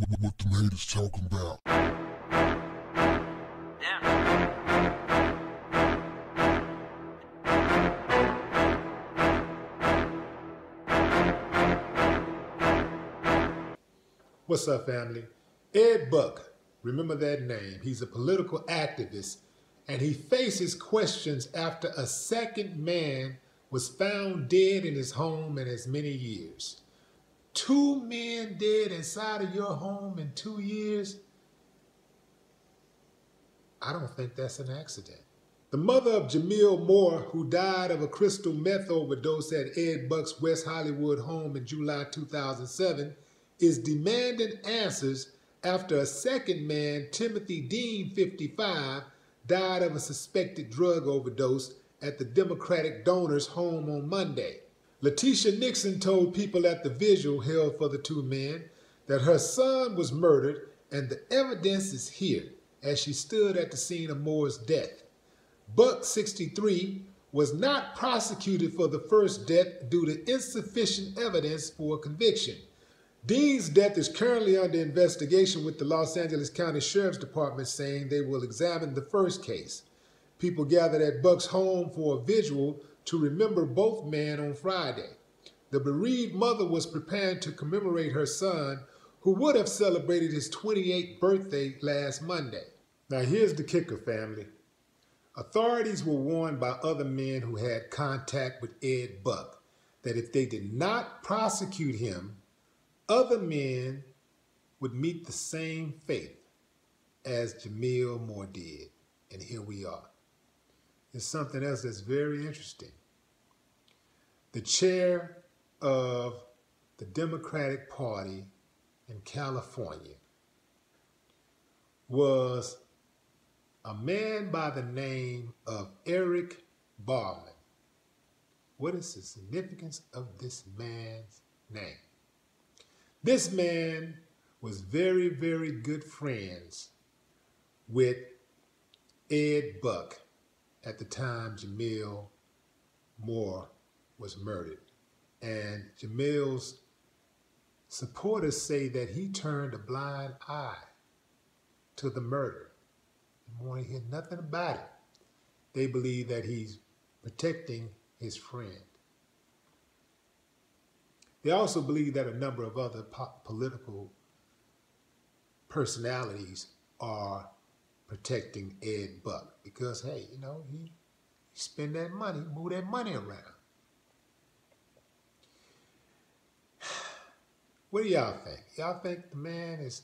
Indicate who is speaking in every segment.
Speaker 1: What them haters talking about?
Speaker 2: What's up, family? Ed Buck, remember that name. He's a political activist, and he faces questions after a second man was found dead in his home in as many years. 2 men dead inside of your home in 2 years? I don't think that's an accident. The mother of Jamil Moore, who died of a crystal meth overdose at Ed Buck's West Hollywood home in July 2007, is demanding answers after a second man, Timothy Dean, 55, died of a suspected drug overdose at the Democratic donor's home on Monday. Letitia Nixon told people at the vigil held for the 2 men that her son was murdered, and the evidence is here, as she stood at the scene of Moore's death. Buck, 63, was not prosecuted for the first death due to insufficient evidence for a conviction. Dean's death is currently under investigation with the Los Angeles County Sheriff's Department, saying they will examine the first case. People gathered at Buck's home for a vigil to remember both men on Friday. The bereaved mother was preparing to commemorate her son, who would have celebrated his 28th birthday last Monday. Now here's the kicker, family. Authorities were warned by other men who had contact with Ed Buck that if they did not prosecute him, other men would meet the same fate as Jamil Moore did. And here we are. There's something else that's very interesting. The chair of the Democratic Party in California was a man by the name of Eric Barman. What is the significance of this man's name? This man was very, very good friends with Ed Buck at the time Jamil Moore was murdered. And Jamil's supporters say that he turned a blind eye to the murder. They want to hear nothing about it. They believe that he's protecting his friend. They also believe that a number of other political personalities are protecting Ed Buck because, hey, you know, he spend that money, move that money around. What do y'all think? Y'all think the man is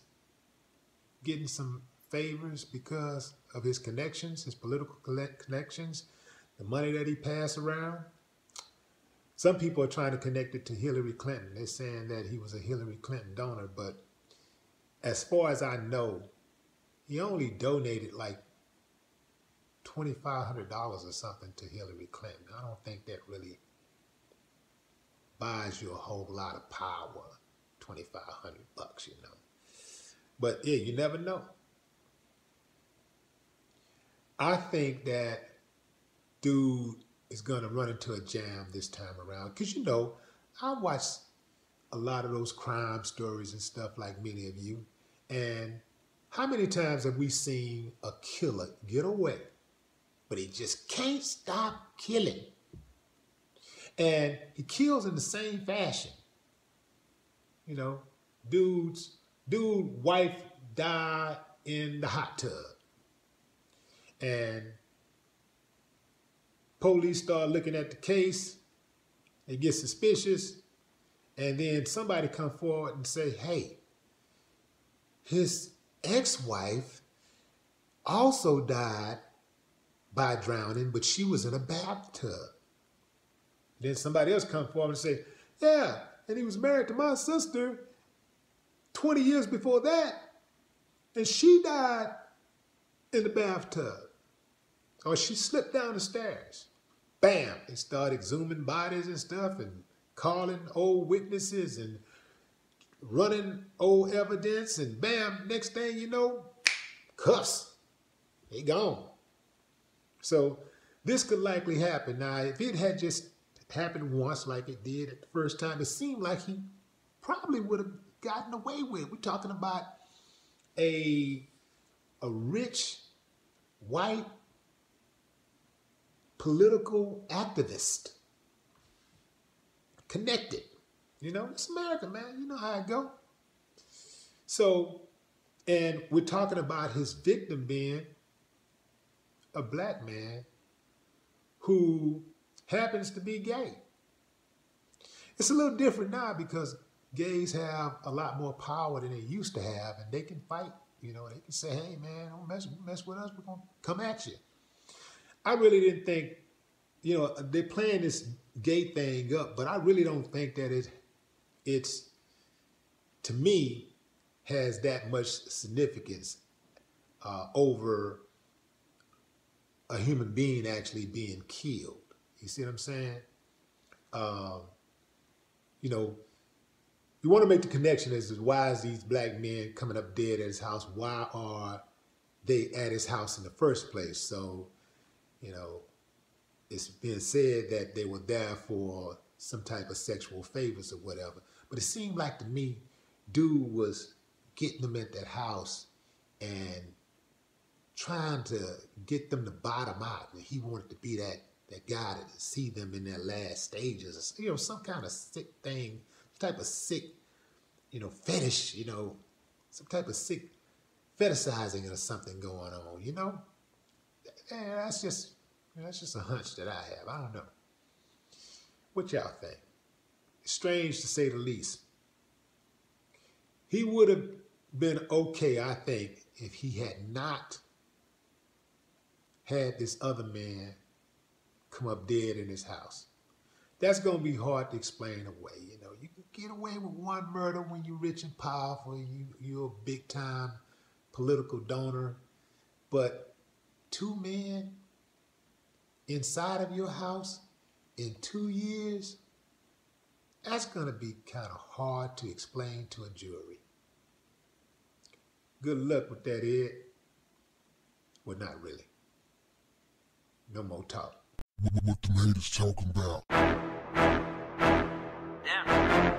Speaker 2: getting some favors because of his connections, his political connections, the money that he passed around? Some people are trying to connect it to Hillary Clinton. They're saying that he was a Hillary Clinton donor, but as far as I know, he only donated like $2,500 or something to Hillary Clinton. I don't think that really buys you a whole lot of power, $2,500, you know. But yeah, you never know. I think that dude is going to run into a jam this time around. Because, you know, I watch a lot of those crime stories and stuff like many of you. And how many times have we seen a killer get away, but he just can't stop killing? And he kills in the same fashion. You know, dude wife died in the hot tub. And police start looking at the case, they get suspicious, and then somebody come forward and say, hey, his ex-wife also died by drowning, but she was in a bathtub. Then somebody else come forward and say, yeah, and he was married to my sister 20 years before that, and she died in the bathtub. Or she slipped down the stairs. Bam! They start exhuming bodies and stuff and calling old witnesses and running old evidence, and bam, next thing you know, cuffs. They gone. So this could likely happen. Now, if it had just happened once like it did at the first time, it seemed like he probably would have gotten away with. We're talking about a rich white political activist, connected. You know, it's America, man. You know how it go. So, and we're talking about his victim being a black man who happens to be gay. It's a little different now because gays have a lot more power than they used to have, and they can fight. You know, they can say, hey, man, don't mess with us. We're going to come at you. I really didn't think, you know, they're playing this gay thing up, but I really don't think that it's, to me, has that much significance over a human being actually being killed. You see what I'm saying? You know, you want to make the connection as to why is these black men coming up dead at his house? Why are they at his house in the first place? So, you know, it's been said that they were there for some type of sexual favors or whatever. But it seemed like to me, dude was getting them at that house and trying to get them to bottom out. And he wanted to be that guy to see them in their last stages. You know, some kind of sick thing, some type of sick, you know, fetish, you know, some type of sick fetishizing or something going on, you know? And that's just a hunch that I have. I don't know. What y'all think? Strange to say the least. He would have been okay, I think, if he had not had this other man come up dead in his house. That's going to be hard to explain away. You know, you can get away with one murder when you're rich and powerful, you're a big time political donor, but two men inside of your house in 2 years, that's going to be kind of hard to explain to a jury. Good luck with that, Ed. Well, not really. No more talk.
Speaker 1: What the haters talking about?
Speaker 3: Yeah.